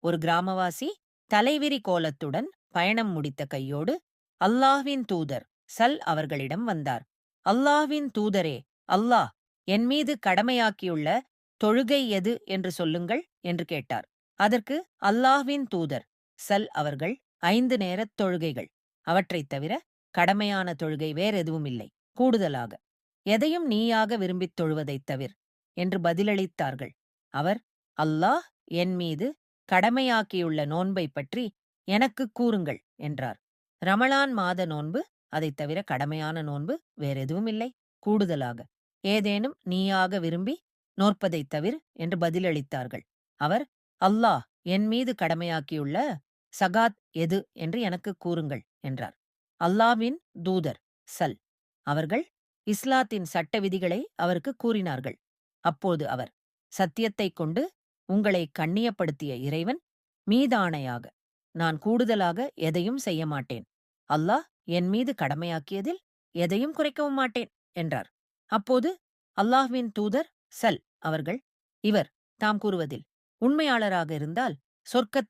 ஒரு கிராமவாசி தலைவிரி கோலத்துடன் பயணம் முடித்த கையோடு அல்லாஹ்வின் தூதர் ஸல் அவர்களிடம் வந்தார். அல்லாஹ்வின் தூதரே, அல்லாஹ் என் மீது கடமையாக்கியுள்ள தொழுகை எது என்று சொல்லுங்கள் என்று கேட்டார். அதற்கு அல்லாஹ்வின் தூதர் ஸல் அவர்கள் 5 நேரத் தொழுகைகள். அவற்றைத் தவிர கடமையான தொழுகை வேறெதுவும் இல்லை. கூடுதலாக எதையும் நீயாக விரும்பித் தொழுவதைத் தவிர் என்று பதிலளித்தார்கள். அவர், அல்லாஹ் என் மீது கடமையாக்கியுள்ள நோன்பைப் பற்றி எனக்குக் கூறுங்கள் என்றார். ரமலான் மாத நோன்பு, அதைத் தவிர கடமையான நோன்பு வேறெதுவும் இல்லை. கூடுதலாக ஏதேனும் நீயாக விரும்பி நோற்பதைத் தவிர் என்று பதிலளித்தார்கள். அவர், அல்லாஹ் என் மீது கடமையாக்கியுள்ள சகாத் எது என்று எனக்குக் கூறுங்கள் என்றார். அல்லாஹ்வின் தூதர் ஸல் அவர்கள் இஸ்லாத்தின் சட்ட விதிகளை அவருக்குக் கூறினார்கள். அப்போது அவர், சத்தியத்தைக் கொண்டு உங்களை கண்ணியப்படுத்திய இறைவன் மீதாணையாக நான் கூடுதலாக எதையும் செய்ய மாட்டேன். அல்லாஹ் என் மீது கடமையாக்கியதில் எதையும் குறைக்கவும் மாட்டேன் என்றார். அப்போது அல்லாஹ்வின் தூதர் ஸல் அவர்கள், இவர் தாம் கூறுவதில் உண்மையாளராக இருந்தால் சொர்க்கத்